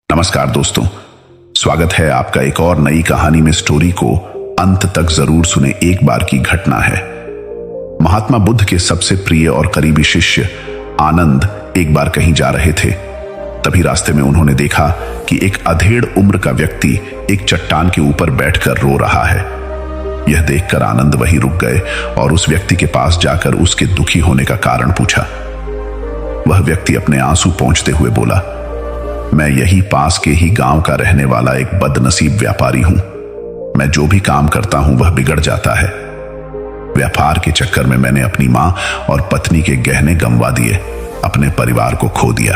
नमस्कार दोस्तों, स्वागत है आपका एक और नई कहानी में। स्टोरी को अंत तक जरूर सुने। एक बार की घटना है। महात्मा बुद्ध के सबसे प्रिय और करीबी शिष्य आनंद एक बार कहीं जा रहे थे। तभी रास्ते में उन्होंने देखा कि एक अधेड़ उम्र का व्यक्ति एक चट्टान के ऊपर बैठकर रो रहा है। यह देखकर आनंद वहीं रुक गए और उस व्यक्ति के पास जाकर उसके दुखी होने का कारण पूछा। वह व्यक्ति अपने आंसू पोंछते हुए बोला, मैं यही पास के ही गांव का रहने वाला एक बदनसीब व्यापारी हूं। मैं जो भी काम करता हूं वह बिगड़ जाता है। व्यापार के चक्कर में मैंने अपनी मां और पत्नी के गहने गंवा दिए, अपने परिवार को खो दिया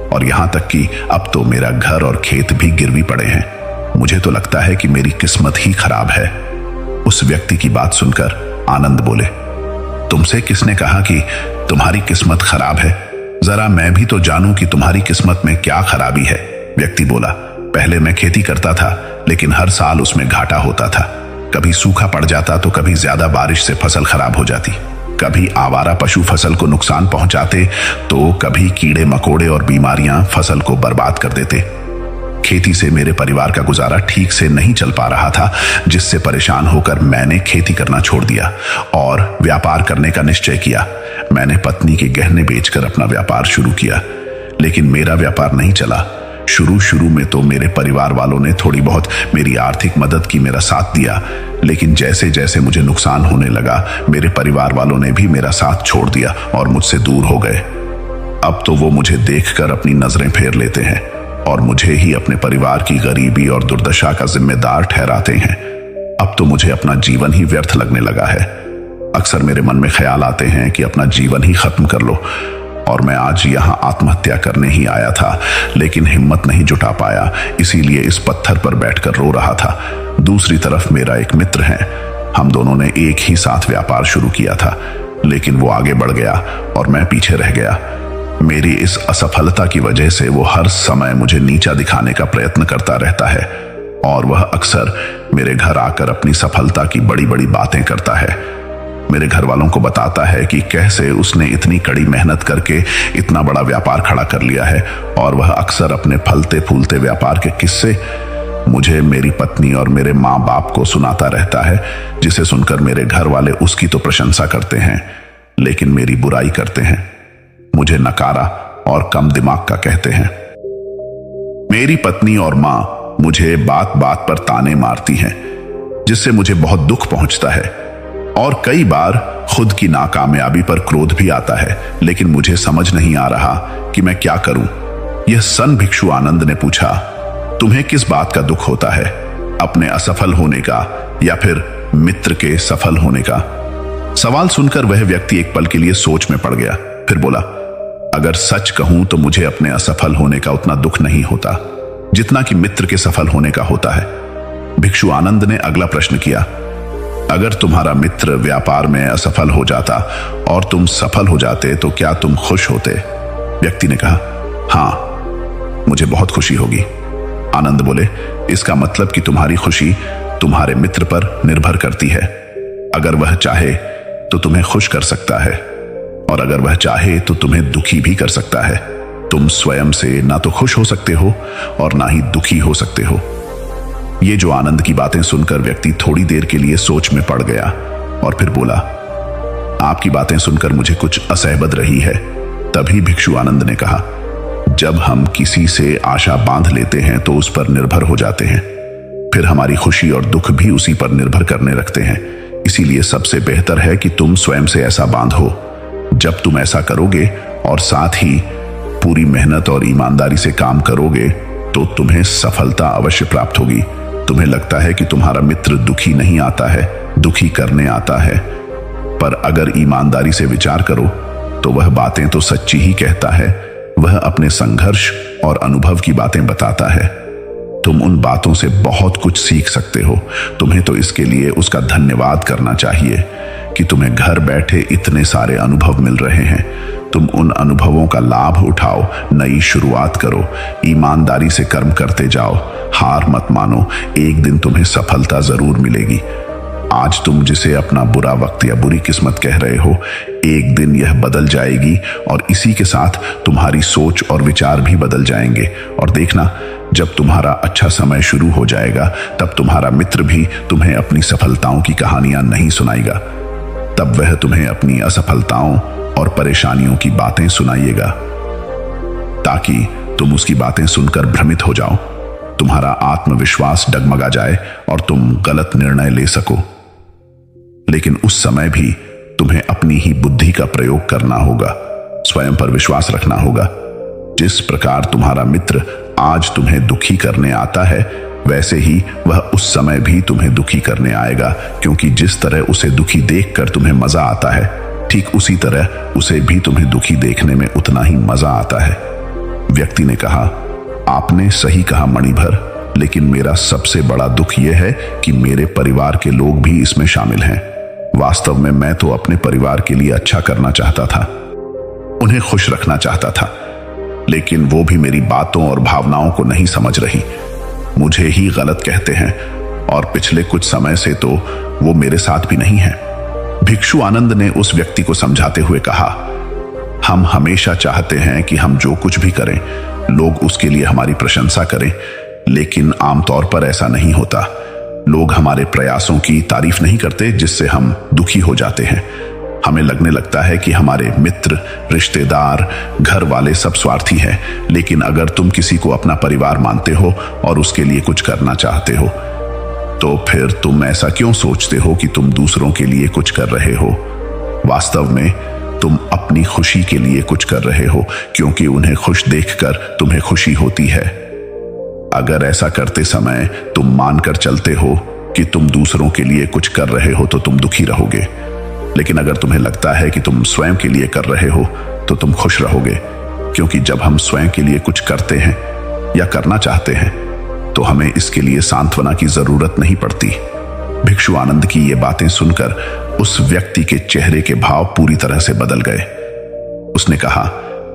और यहां तक कि अब तो मेरा घर और खेत भी गिरवी पड़े हैं। मुझे तो लगता है कि मेरी किस्मत ही खराब है। उस व्यक्ति की बात सुनकर आनंद बोले, तुमसे किसने कहा कि तुम्हारी किस्मत खराब है? जरा मैं भी तो जानूं कि तुम्हारी किस्मत में क्या खराबी है। व्यक्ति बोला, पहले मैं खेती करता था, लेकिन हर साल उसमें घाटा होता था। कभी सूखा पड़ जाता तो कभी ज्यादा बारिश से फसल खराब हो जाती। कभी आवारा पशु फसल को नुकसान पहुंचाते तो कभी कीड़े मकोड़े और बीमारियां फसल को बर्बाद कर देते। खेती से मेरे परिवार का गुजारा ठीक से नहीं चल पा रहा था, जिससे परेशान होकर मैंने खेती करना छोड़ दिया और व्यापार करने का निश्चय किया। मैंने पत्नी के गहने बेचकर अपना व्यापार शुरू किया, लेकिन मेरा व्यापार नहीं चला। शुरू में तो मेरे परिवार वालों ने थोड़ी बहुत मेरी आर्थिक मदद की, मेरा साथ दिया, लेकिन जैसे जैसे मुझे नुकसान होने लगा, मेरे परिवार वालों ने भी मेरा साथ छोड़ दिया और मुझसे दूर हो गए। अब तो वो मुझे देखकर अपनी नजरें फेर लेते हैं और मुझे ही अपने परिवार की गरीबी और दुर्दशा का जिम्मेदार ठहराते हैं। अब तो मुझे अपना जीवन ही व्यर्थ लगने लगा है। अक्सर मेरे मन में ख्याल आते हैं कि अपना जीवन ही खत्म कर लो, और मैं आज यहाँ आत्महत्या करने ही आया था, लेकिन हिम्मत नहीं जुटा पाया, इसीलिए इस पत्थर पर बैठकर रो रहा था। दूसरी तरफ मेरा एक मित्र है, हम दोनों ने एक ही साथ व्यापार शुरू किया था, लेकिन वो आगे बढ़ गया और मैं पीछे रह गया। मेरी इस असफलता की वजह से वो हर समय मुझे नीचा दिखाने का प्रयत्न करता रहता है और वह अक्सर मेरे घर आकर अपनी सफलता की बड़ी बड़ी बातें करता है। मेरे घर वालों को बताता है कि कैसे उसने इतनी कड़ी मेहनत करके इतना बड़ा व्यापार खड़ा कर लिया है, और वह अक्सर अपने फलते फूलते व्यापार के किस्से मुझे, मेरी पत्नी और मेरे माँ बाप को सुनाता रहता है, जिसे सुनकर मेरे घर वाले उसकी तो प्रशंसा करते हैं, लेकिन मेरी बुराई करते हैं। मुझे नकारा और कम दिमाग का कहते हैं। मेरी पत्नी और मां मुझे बात बात पर ताने मारती हैं, जिससे मुझे बहुत दुख पहुंचता है और कई बार खुद की नाकामयाबी पर क्रोध भी आता है, लेकिन मुझे समझ नहीं आ रहा कि मैं क्या करूं। यह सन भिक्षु आनंद ने पूछा, तुम्हें किस बात का दुख होता है, अपने असफल होने का या फिर मित्र के सफल होने का? सवाल सुनकर वह व्यक्ति एक पल के लिए सोच में पड़ गया, फिर बोला, अगर सच कहूं तो मुझे अपने असफल होने का उतना दुख नहीं होता जितना कि मित्र के सफल होने का होता है। भिक्षु आनंद ने अगला प्रश्न किया, अगर तुम्हारा मित्र व्यापार में असफल हो जाता और तुम सफल हो जाते तो क्या तुम खुश होते? व्यक्ति ने कहा, हां, मुझे बहुत खुशी होगी। आनंद बोले, इसका मतलब कि तुम्हारी खुशी तुम्हारे मित्र पर निर्भर करती है। अगर वह चाहे तो तुम्हें खुश कर सकता है, और अगर वह चाहे तो तुम्हें दुखी भी कर सकता है। तुम स्वयं से ना तो खुश हो सकते हो और ना ही दुखी हो सकते हो। ये जो आनंद की बातें सुनकर व्यक्ति थोड़ी देर के लिए सोच में पड़ गया और फिर बोला, आपकी बातें सुनकर मुझे कुछ असहबद रही है। तभी भिक्षु आनंद ने कहा, जब हम किसी से आशा बांध लेते हैं तो उस पर निर्भर हो जाते हैं, फिर हमारी खुशी और दुख भी उसी पर निर्भर करने लगते हैं। इसीलिए सबसे बेहतर है कि तुम स्वयं से ऐसा बांधो। जब तुम ऐसा करोगे और साथ ही पूरी मेहनत और ईमानदारी से काम करोगे तो तुम्हें सफलता अवश्य प्राप्त होगी। तुम्हें लगता है कि तुम्हारा मित्र दुखी नहीं आता है, दुखी करने आता है, पर अगर ईमानदारी से विचार करो तो वह बातें तो सच्ची ही कहता है। वह अपने संघर्ष और अनुभव की बातें बताता है। तुम उन बातों से बहुत कुछ सीख सकते हो। तुम्हें तो इसके लिए उसका धन्यवाद करना चाहिए कि तुम्हें घर बैठे इतने सारे अनुभव मिल रहे हैं। तुम उन अनुभवों का लाभ उठाओ, नई शुरुआत करो, ईमानदारी से कर्म करते जाओ, हार मत मानो, एक दिन तुम्हें सफलता जरूर मिलेगी। आज तुम जिसे अपना बुरा वक्त या बुरी किस्मत कह रहे हो, एक दिन यह बदल जाएगी और इसी के साथ तुम्हारी सोच और विचार भी बदल जाएंगे। और देखना, जब तुम्हारा अच्छा समय शुरू हो जाएगा तब तुम्हारा मित्र भी तुम्हें अपनी सफलताओं की कहानियां नहीं सुनाएगा। तब वह तुम्हें अपनी असफलताओं और परेशानियों की बातें सुनाइएगा ताकि तुम उसकी बातें सुनकर भ्रमित हो जाओ, तुम्हारा आत्मविश्वास डगमगा जाए और तुम गलत निर्णय ले सको। लेकिन उस समय भी तुम्हें अपनी ही बुद्धि का प्रयोग करना होगा, स्वयं पर विश्वास रखना होगा। जिस प्रकार तुम्हारा मित्र आज तुम्हें दुखी करने आता है, वैसे ही वह उस समय भी तुम्हें दुखी करने आएगा, क्योंकि जिस तरह उसे दुखी देखकर तुम्हें मजा आता है, ठीक उसी तरह उसे भी तुम्हें दुखी देखने में उतना ही मजा आता है। व्यक्ति ने कहा, आपने सही कहा मणिभर, लेकिन मेरा सबसे बड़ा दुख यह है कि मेरे परिवार के लोग भी इसमें शामिल हैं। वास्तव में मैं तो अपने परिवार के लिए अच्छा करना चाहता था, उन्हें खुश रखना चाहता था, लेकिन वो भी मेरी बातों और भावनाओं को नहीं समझ रही, मुझे ही गलत कहते हैं और पिछले कुछ समय से तो वो मेरे साथ भी नहीं है। भिक्षु आनंद ने उस व्यक्ति को समझाते हुए कहा, हम हमेशा चाहते हैं कि हम जो कुछ भी करें लोग उसके लिए हमारी प्रशंसा करें, लेकिन आमतौर पर ऐसा नहीं होता। लोग हमारे प्रयासों की तारीफ नहीं करते, जिससे हम दुखी हो जाते हैं। हमें लगने लगता है कि हमारे मित्र, रिश्तेदार, घर वाले सब स्वार्थी हैं, लेकिन अगर तुम किसी को अपना परिवार मानते हो और उसके लिए कुछ करना चाहते हो, तो फिर तुम ऐसा क्यों सोचते हो कि तुम दूसरों के लिए कुछ कर रहे हो? वास्तव में तुम अपनी खुशी के लिए कुछ कर रहे हो, क्योंकि उन्हें खुश देखकर तुम्हें खुशी होती है। अगर ऐसा करते समय तुम मानकर चलते हो कि तुम दूसरों के लिए कुछ कर रहे हो तो तुम दुखी रहोगे, लेकिन अगर तुम्हें लगता है कि तुम स्वयं के लिए कर रहे हो तो तुम खुश रहोगे, क्योंकि जब हम स्वयं के लिए कुछ करते हैं या करना चाहते हैं तो हमें इसके लिए सांत्वना की जरूरत नहीं पड़ती। भिक्षु आनंद की ये बातें सुनकर उस व्यक्ति के चेहरे के भाव पूरी तरह से बदल गए। उसने कहा,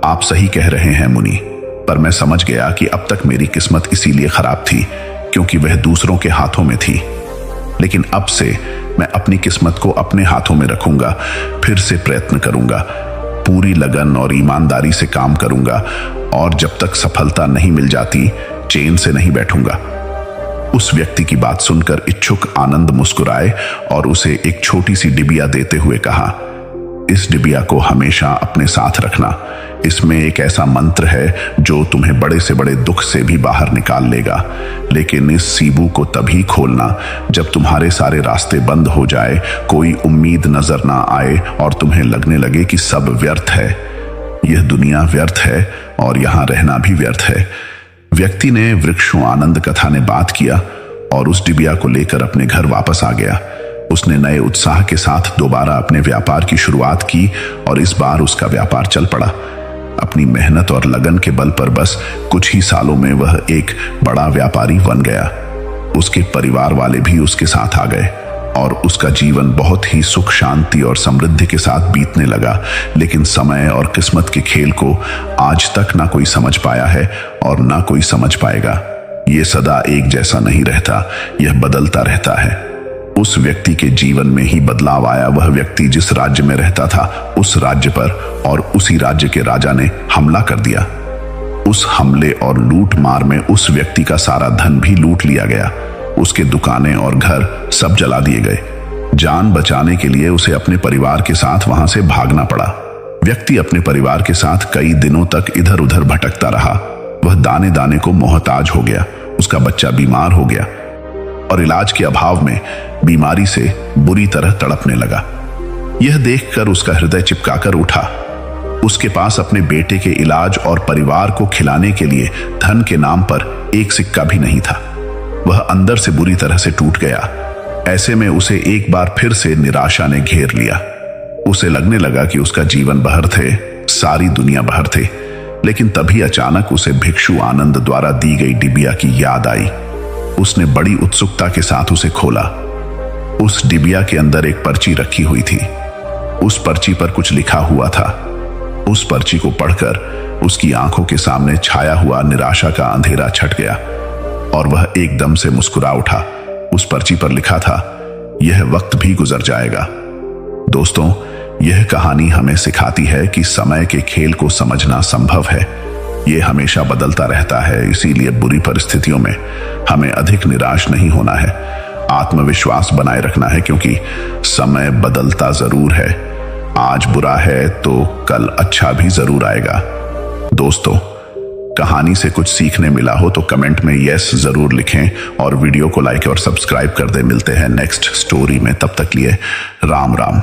आप सही कह रहे हैं मुनि, पर मैं समझ गया कि अब तक मेरी किस्मत इसीलिए खराब थी क्योंकि वह दूसरों के हाथों में थी, लेकिन अब से मैं अपनी किस्मत को अपने हाथों में रखूंगा, फिर से प्रयत्न करूंगा, पूरी लगन और ईमानदारी से काम करूंगा और जब तक सफलता नहीं मिल जाती चैन से नहीं बैठूंगा। उस व्यक्ति की बात सुनकर इच्छुक आनंद मुस्कुराए और उसे एक छोटी सी डिबिया देते हुए कहा, इस डिबिया को हमेशा अपने साथ रखना, इसमें एक ऐसा मंत्र है जो तुम्हें बड़े से बड़े दुख से भी बाहर निकाल लेगा, लेकिन इस सीबू को तभी खोलना जब तुम्हारे सारे रास्ते बंद हो जाए, कोई उम्मीद नजर ना आए और तुम्हें लगने लगे कि सब व्यर्थ है, यह दुनिया व्यर्थ है और यहां रहना भी व्यर्थ है। व्यक्ति ने वृक्षों आनंद कथा ने बात किया और उस डिबिया को लेकर अपने घर वापस आ गया। उसने नए उत्साह के साथ दोबारा अपने व्यापार की शुरुआत की और इस बार उसका व्यापार चल पड़ा। अपनी मेहनत और लगन के बल पर बस कुछ ही सालों में वह एक बड़ा व्यापारी बन गया। उसके परिवार वाले भी उसके साथ आ गए और उसका जीवन बहुत ही सुख शांति और समृद्धि के साथ बीतने लगा। लेकिन समय और किस्मत के खेल को आज तक ना कोई समझ पाया है और ना कोई समझ पाएगा। ये सदा एक जैसा नहीं रहता, यह बदलता रहता है। उस व्यक्ति के जीवन में ही बदलाव आया। वह व्यक्ति जिस राज्य में रहता था उस राज्य पर और उसी राज्य के राजा ने हमला कर दिया। उस हमले और लूट मार में उस व्यक्ति का सारा धन भी लूट लिया गया। उसके दुकानें और घर सब जला दिए गए। जान बचाने के लिए उसे अपने परिवार के साथ वहां से भागना पड़ा। व्यक्ति अपने परिवार के साथ कई दिनों तक इधर उधर भटकता रहा। वह दाने दाने को मोहताज हो गया। उसका बच्चा बीमार हो गया और इलाज के अभाव में बीमारी से बुरी तरह तड़पने लगा। यह देखकर उसका हृदय चिपकाकर उठा। उसके पास अपने बेटे के इलाज और परिवार को खिलाने के लिए धन के नाम पर एक सिक्का भी नहीं था। वह अंदर से बुरी तरह से टूट गया। ऐसे में उसे एक बार फिर से निराशा ने घेर लिया। उसे लगने लगा कि उसका जीवन बहर थे, सारी दुनिया बहर थे। लेकिन तभी अचानक उसे भिक्षु आनंद द्वारा दी गई डिबिया की याद आई। उसने बड़ी उत्सुकता के साथ उसे खोला। उस डिबिया के अंदर एक पर्ची रखी हुई थी। उस पर्ची पर कुछ लिखा हुआ था। उस पर्ची को पढ़कर उसकी आंखों के सामने छाया हुआ निराशा का अंधेरा छट गया और वह एकदम से मुस्कुरा उठा। उस पर्ची पर लिखा था, यह वक्त भी गुजर जाएगा। दोस्तों, यह कहानी हमें सिखाती है कि समय के खेल को समझना संभव है। यह हमेशा बदलता रहता है, इसीलिए बुरी परिस्थितियों में हमें अधिक निराश नहीं होना है। आत्मविश्वास बनाए रखना है, क्योंकि समय बदलता जरूर है। आज बुरा है तो कल अच्छा भी जरूर आएगा। दोस्तों, कहानी से कुछ सीखने मिला हो तो कमेंट में यस जरूर लिखें और वीडियो को लाइक और सब्सक्राइब कर दें। मिलते हैं नेक्स्ट स्टोरी में, तब तक लिए राम राम।